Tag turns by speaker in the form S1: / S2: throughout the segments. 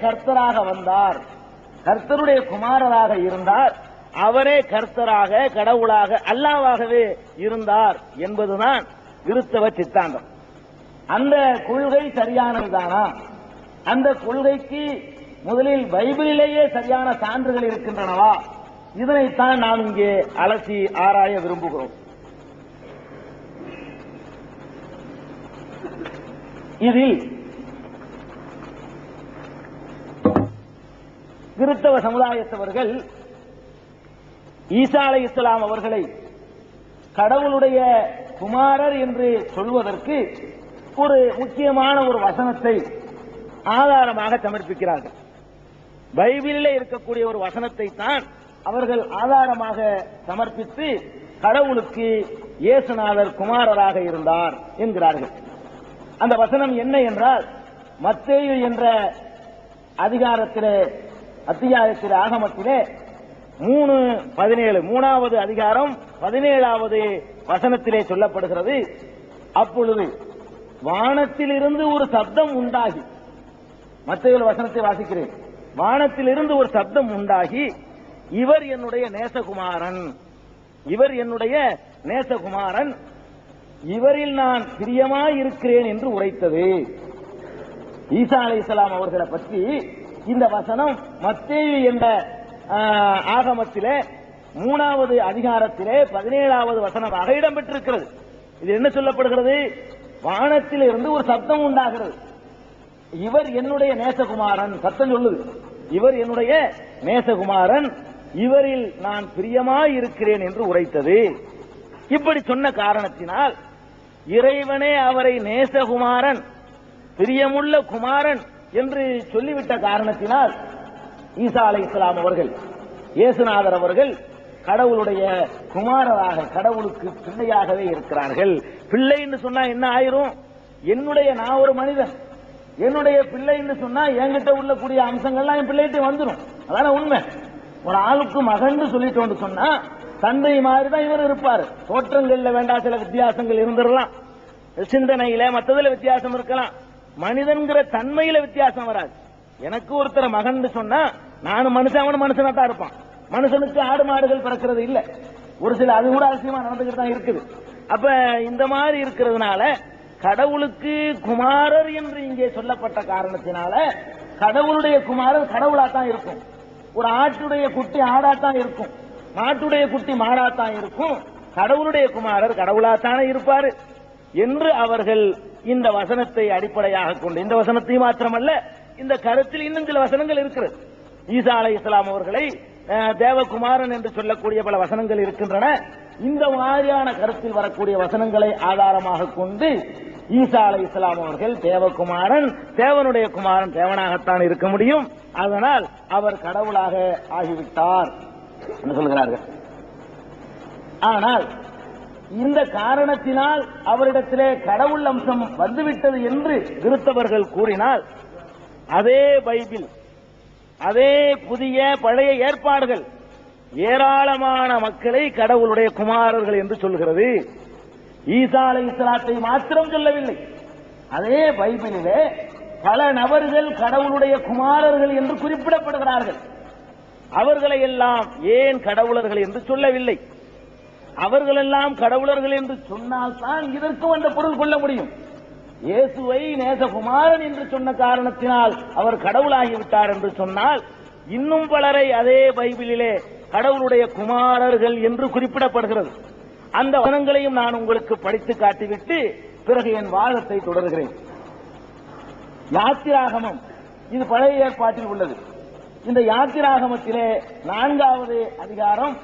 S1: கர்த்தராக வந்தார், கர்த்தருடைய குமாரராக இருந்தார், அவரே கர்த்தராக, கடவுளாக, அல்லாஹ்வாகவே இருந்தார் என்பதுதான் கிறிஸ்தவ சித்தாந்தம். அந்த கொள்கை சரியானதுதானா? அந்த கொள்கைக்கு முதலில் பைபிளிலேயே சரியான சான்றுகள் இருக்கின்றனவா? இதனைத்தான் நாம் இங்கே அலசி ஆராய விரும்புகிறோம். இதில் கிறிஸ்தவ சமுதாயத்தவர்கள் ஈசா அலைஹிஸ்ஸலாம் அவர்களை கடவுளுடைய குமாரர் என்று சொல்வதற்கு ஒரு முக்கியமான ஒரு வசனத்தை ஆதாரமாக சமர்ப்பிக்கிறார்கள். பைபிளிலே இருக்கக்கூடிய ஒரு வசனத்தை தான் அவர்கள் ஆதாரமாக சமர்ப்பித்து கடவுளுக்கு இயேசுநாதர் குமாரராக இருந்தார் என்கிறார்கள். அந்த வசனம் என்ன என்றால், மத்தேயு என்ற அத்தியாயத்திலே ஆகமத்திலே 3:17 மூணாவது அதிகாரம் 17வது வசனத்திலே சொல்லப்படுகிறது. அப்பொழுது வானத்திலிருந்து ஒரு சப்தம் உண்டாகி, மத்தேயு வசனத்தை வாசிக்கிறேன், வானத்திலிருந்து ஒரு சப்தம் உண்டாகி, இவர் என்னுடைய நேசகுமாரன், இவர் என்னுடைய நேசகுமாரன், இவரில் நான் பிரியமாய் இருக்கிறேன் என்று உரைத்தது. ஈசா அலைஹிஸ்ஸலாம் அவர்களை பற்றி இந்த வசனம் மத்தேயு என்ற ஆகமத்திலே 3வது அதிகாரத்திலே 17வது வசனமாக இடம்பெற்றிருக்கிறது. இது என்ன சொல்லப்படுகிறது? வானத்தில் இருந்து ஒரு சப்தம் உண்டாகிறது, இவர் என்னுடைய நேசகுமாரன், சத்தம் சொல்லுது, இவர் என்னுடைய நேசகுமாரன், இவரில் நான் பிரியமாய் இருக்கிறேன் என்று உரைத்தது. இப்படி சொன்ன காரணத்தினால் இறைவனே அவரை நேசகுமாரன், பிரியமுள்ள குமாரன் என்று சொல்லிவிட்ட காரணத்தினால் ஈசா அலைஹிஸ்ஸலாம் அவர்கள், இயேசுநாதர் அவர்கள் கடவுளுடைய குமாரராக, கடவுளுக்கு பிள்ளையாகவே இருக்கிறார்கள். பிள்ளைன்னு சொன்னா என்ன ஆயிரும்? நான் ஒரு மனிதன், என்னுடைய பிள்ளைன்னு சொன்னா என்கிட்ட உள்ளக்கூடிய அம்சங்கள்லாம் என் பிள்ளைகிட்ட வந்துடும். அதான உண்மை. ஒரு ஆளுக்கு மகன் சொல்லிட்டோன்னு சொன்னா தந்தை மாதிரி தான் இவர் இருப்பார். தோற்றங்கள்ல வேண்டா சில வித்தியாசங்கள் இருந்துடலாம், சிந்தனையில மற்றதுல வித்தியாசம் இருக்கலாம், மனிதன்கிற தன்மையில வித்தியாசம் வராது. எனக்கு ஒருத்தர் மகன் சொன்னா நானும் மனுஷன், அவனும் மனுஷனா தான் இருப்பான். மனுஷனுக்கு ஆடு மாடுகள் பிறக்கிறது இல்ல, ஒரு சில அது கூட அவசியமா நடந்துகிட்டு தான் இருக்குது. அப்ப இந்த மாதிரி இருக்கிறதுனால கடவுளுக்கு குமாரர் என்று இங்கே சொல்லப்பட்ட காரணத்தினால கடவுளுடைய குமாரர் கடவுளாத்தான் இருக்கும். ஒரு ஆட்டுடைய குட்டி ஆடாத்தான் இருக்கும், மாட்டுடைய குட்டி மாடாத்தான் இருக்கும். கடவுளுடைய குமாரர் கடவுளாத்தானே இருப்பாரு என்று அவர்கள் இந்த வசனத்தை அடிப்படையாக கொண்டு, இந்த வசனத்தை மாத்திரமல்ல, இந்த கருத்தில் இன்னும் சில வசனங்கள் இருக்கிறது. ஈசா அலைஹிஸ்ஸலாம் அவர்களை தேவகுமாரன் என்று சொல்லக்கூடிய பல வசனங்கள் இருக்கின்றன. இந்த மாதிரியான கருத்தில் வரக்கூடிய வசனங்களை ஆதாரமாக கொண்டு ஈசா அலைஹிஸ்ஸலாம் அவர்கள் தேவகுமாரன், தேவனுடைய குமாரன் தேவனாகத்தான் இருக்க முடியும், அதனால் அவர் கடவுளாக ஆகிவிட்டார் என்று சொல்கிறார்கள். ஆனால் இந்த காரணத்தினால் அவரிடத்திலே கடவுள் அம்சம் வந்துவிட்டது என்று கிறிஸ்தவர்கள் கூறினால், அதே பைபிள், அதே புதிய பழைய ஏற்பாடுகள் ஏராளமான மக்களை கடவுளுடைய குமாரர்கள் என்று சொல்கிறது. ஈசா அலைஹிஸ்ஸலாத்தை மாத்திரம் சொல்லவில்லை, அதே பைபிளிலே பல நபர்கள் கடவுளுடைய குமாரர்கள் என்று குறிப்பிடப்படுகிறார்கள். அவர்களை எல்லாம் ஏன் கடவுளர்கள் என்று சொல்லவில்லை? அவர்களெல்லாம் கடவுளர்கள் என்று சொன்னால்தான் இதற்கு வந்த பொருள் கொள்ள முடியும். இயேசுவை நேசகுமாரன் என்று சொன்ன காரணத்தினால் அவர் கடவுளாகிவிட்டார் என்று சொன்னால், இன்னும் பலரை அதே பைபிளிலே கடவுளுடைய குமாரர்கள் என்று குறிப்பிடப்படுகிறது. அந்த வசனங்களையும் நான் உங்களுக்கு படித்து காட்டிவிட்டு பிறகு என் வாதத்தை தொடர்கிறேன். யாத்திராகமம், இது பழைய ஏற்பாட்டில் உள்ளது. இந்த யாத்திராகமத்திலே 4வது அதிகாரம்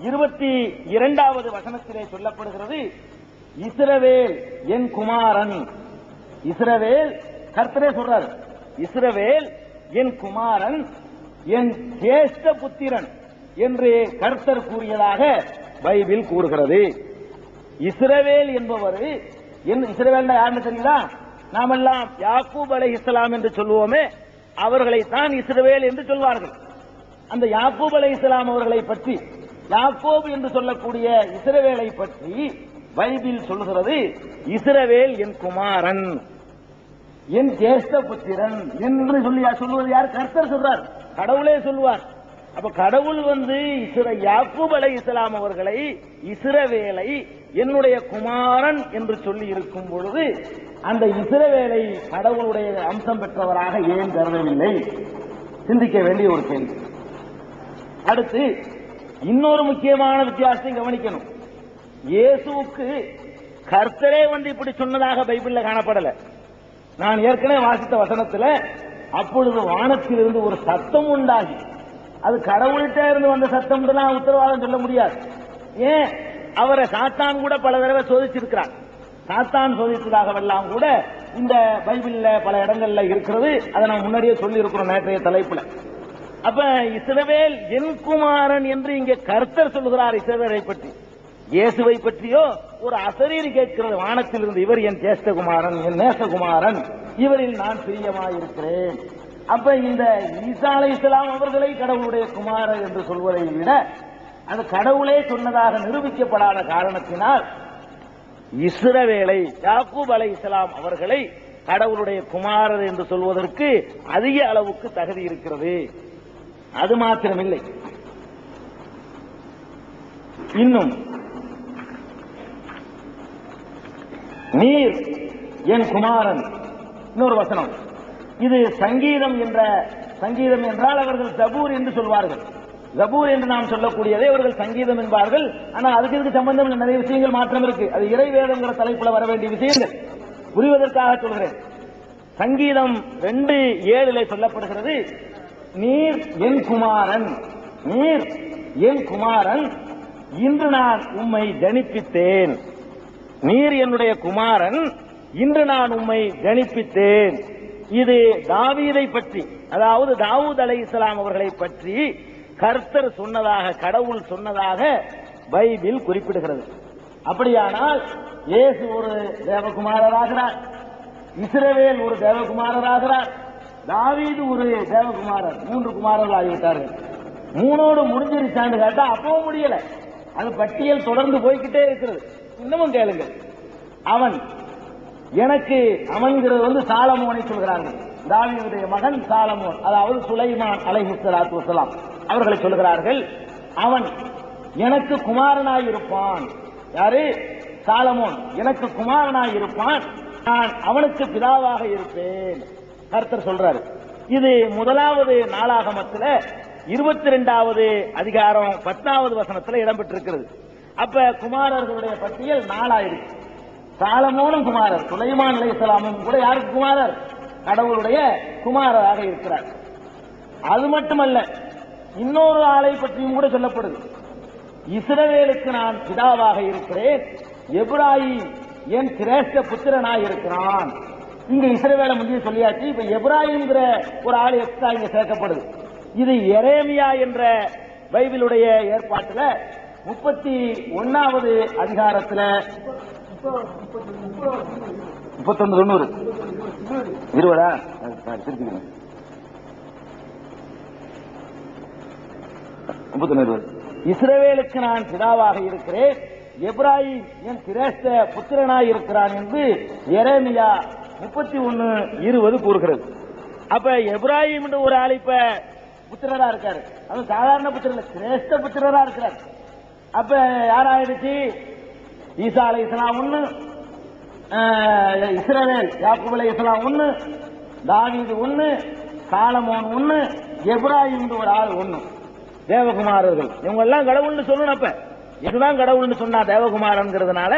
S1: 22வது வசனத்திலே சொல்லப்படுகிறது, இஸ்ரவேல் என் குமாரன். இஸ்ரவேல், கர்த்தரே சொல்றார், இஸ்ரவேல் என் குமாரன், என் ஜேஷ்ட புத்திரன் என்று கர்த்தர் கூறியதாக பைபிள் கூறுகிறது. இஸ்ரவேல் என்பவர், இஸ்ரவேல் யாருன்னு தெரியுதா? நாமெல்லாம் யாக்கூப் அலைஹிஸ்ஸலாம் என்று சொல்லுவோமே, அவர்களைத்தான் இஸ்ரவேல் என்று சொல்வார்கள். அந்த யாக்கூப் அலைஹிஸ்ஸலாம் அவர்களை பற்றி, யாக்கோபு என்று சொல்லக்கூடிய இஸ்ரவேலை பற்றி பைபிள் சொல்கிறது, இஸ்ரவேல் என் குமாரன். என் ஜேஷ்ட புத்திரன் என்று சொல்லுவது யார்? கர்த்தர் சொல்றார், கடவுளே சொல்லுவார். அப்ப கடவுள் யாக்கூப் அலைஹிஸ்ஸலாம் அவர்களை இஸ்ரவேலை என்னுடைய குமாரன் என்று சொல்லி இருக்கும் பொழுது அந்த இஸ்ரவேலை கடவுளுடைய அம்சம் பெற்றவராக ஏன் கருதவில்லை? சிந்திக்க வேண்டிய ஒரு கேள்வி. அடுத்து இன்னொரு முக்கியமான வித்தியாசத்தை கவனிக்கணும். இயேசுவுக்கு கர்த்தரே இப்படி சொன்னதாக பைபிள்ல காணப்படல. நான் ஏற்கனவே வாசித்த வசனத்துல அப்பொழுது வானத்திலிருந்து ஒரு சத்தம் உண்டாகி, அது கடவுள்கிட்ட இருந்து வந்த சத்தம் உத்தரவாதம் சொல்ல முடியாது. ஏன்? அவரை சாத்தான் கூட பல தடவை சோதிச்சிருக்கிறார். சாத்தான் சோதித்ததாகவெல்லாம் கூட இந்த பைபிள்ல பல இடங்கள்ல இருக்கிறது. அதை நான் முன்னாடியே சொல்லி இருக்கிறோம் நேற்றைய தலைப்புல. அப்ப இஸ்ரவேல் என் குமாரன் என்று இங்கே கர்த்தர் சொல்லுகிறார். இஸ்ரவேலை பற்றி, இயேசுவை பற்றியோ ஒரு அசரீரி கேட்கிறது வானத்திலிருந்து, இவர் என் ஜேஷ்டகுமாரன், என் நேசகுமாரன், இவரில் நான் பிரியமாயிருக்கிறேன். அப்ப இந்த ஈசா அலைஹிஸ்ஸலாம் அவர்களை கடவுளுடைய குமாரர் என்று சொல்வதை விட அது கடவுளே சொன்னதாக நிரூபிக்கப்படாத காரணத்தினால் இஸ்ரவேலை யாக்கூப் அலைஹிஸ்ஸலாம் அவர்களை கடவுளுடைய குமாரர் என்று சொல்வதற்கு அதிக அளவுக்கு தகுதி இருக்கிறது. அது மாத்திரமில்லை, இன்னும் நீர் என் குமாரன், இன்னொரு வசனம். இது சங்கீதம் என்றால் அவர்கள் ஜபூர் என்று சொல்வார்கள். ஜபூர் என்று நாம் சொல்லக்கூடியதை அவர்கள் சங்கீதம் என்பார்கள். ஆனால் அதுக்கு இதுக்கு சம்பந்தம் நிறைய விஷயங்கள் மாற்றம் இருக்கு. அது இறைவேதங்கிற தலைப்புல வர வேண்டிய விஷயங்கள். புரிவதற்காக சொல்கிறேன். சங்கீதம் 2:7 சொல்லப்படுகிறது, நீர் என் குமாரன், நீர் என் குமாரன், இன்று நான் உம்மை ஜனிப்பித்தேன். நீர் என்னுடைய குமாரன், இன்று நான் உம்மை ஜனிப்பித்தேன். இது தாவீதை பற்றி, அதாவது தாவூத் அலைஹிஸ்ஸலாம் அவர்களை பற்றி கர்த்தர் சொன்னதாக, கடவுள் சொன்னதாக பைபிள் குறிப்பிடுகிறது. அப்படியானால் இயேசு ஒரு தேவகுமாரராகிறார், இஸ்ரவேல் ஒரு தேவகுமாரராகிறார், தாவீது ஒரு தேவகுமாரர், 3 குமாரர்கள் ஆகிவிட்டார்கள். 3ஓடு முடிஞ்சிருச்சான்னு கேட்டா அப்பவும் முடியல. அது பட்டியல் தொடர்ந்து போய்கிட்டே இருக்கிறது. இன்னமும் கேளுங்க. அவன் எனக்கு அவன்கிறது சாலமோனை சொல்கிறார்கள். தாவீதுடைய மகன் சாலமோன், அதாவது சுலைமான் அலைஹிஸ்ஸலாத்து வஸலாம் அவர்களை சொல்கிறார்கள். அவன் எனக்கு குமாரனாயிருப்பான். யாரு? சாலமோன் எனக்கு குமாரனாயிருப்பான், நான் அவனுக்கு பிதாவாக இருப்பேன். கர்த்தர் சொல்றாரு. இது 1வது நாளாகமத்தில் 22வது அதிகாரம் 10வது வசனத்தில் இடம்பெற்றிருக்கிறது. அப்ப குமாரர்களுடைய பட்டியல் 4 ஆயிருக்கு. சாலமோனும் குமாரர், சுலைமான் அலைஹிஸ்ஸலாமும் கூட யாருக்கு குமாரர்? கடவுளுடைய குமாரராக இருக்கிறார். அது மட்டுமல்ல, இன்னொரு ஆளை பற்றியும் கூட சொல்லப்படுது. இஸ்ரவேலுக்கு நான் பிதாவாக இருக்கிறேன், எப்ராயிம் என் சிரேஷ்ட புத்திரனாய் இருக்கிறான். இங்க இஸ்ரவேலை முந்தைய சொல்லியாச்சு. இப்ப எப்ராயிம்ங்கிற ஒரு ஆள் எக்ஸ்ட்ரா இங்க சேர்க்கப்படுது. இது எரேமியா என்ற பைபிளுடைய ஏற்பாட்டுல 31வது அதிகாரத்தில் 31:90 20 இஸ்ரவேலுக்கு நான் பிதாவாக இருக்கிறேன், எப்ராயிம் என் சிரேஷ்ட புத்திரனாய் இருக்கிறான் என்று எரேமியா 31:20 கூறுகிறது. அப்ப எப்ராயிம் என்ற ஒரு ஆள் இப்ப புத்திரரா இருக்காரு. அது சாதாரண புத்திரர், சிரேஷ்ட புத்திரரா இருக்கிறார். அப்ப யாராயிடுச்சு? ஈசா அலைஹிஸ்ஸலாம் 1, இஸ்ரவேல் யாக்கூப் அலைஹிஸ்ஸலாம் 1, தாவீது 1, சாலமோன் 1, எப்ராயிம் ஒரு ஆள் 1. தேவகுமாரர்கள் இவங்க எல்லாம் கடவுள்னு சொல்லணும். அப்ப இதுதான் கடவுள்னு சொன்னா தேவகுமாரங்கிறதுனால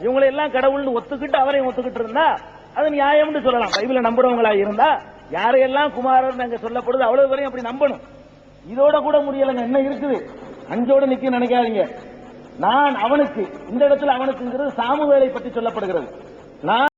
S1: இவங்களை எல்லாம் கடவுள்னு ஒத்துக்கிட்டு அவரையும் ஒத்துக்கிட்டு இருந்தா அது நியாயம்னு சொல்லலாம். பைபிளை நம்புறவங்களா இருந்தா யாரையெல்லாம் குமாரன் அங்க சொல்லப்படுது அவ்வளவு வரையும் அப்படி நம்பணும். இதோட கூட முடியலங்க, என்ன இருக்குது? 5ஓட நிக்க நினைக்காதீங்க. நான் அவனுக்கு, இந்த இடத்துல அவனுக்குங்கிறது சாமுவேலை பற்றி சொல்லப்படுகிறது. நான்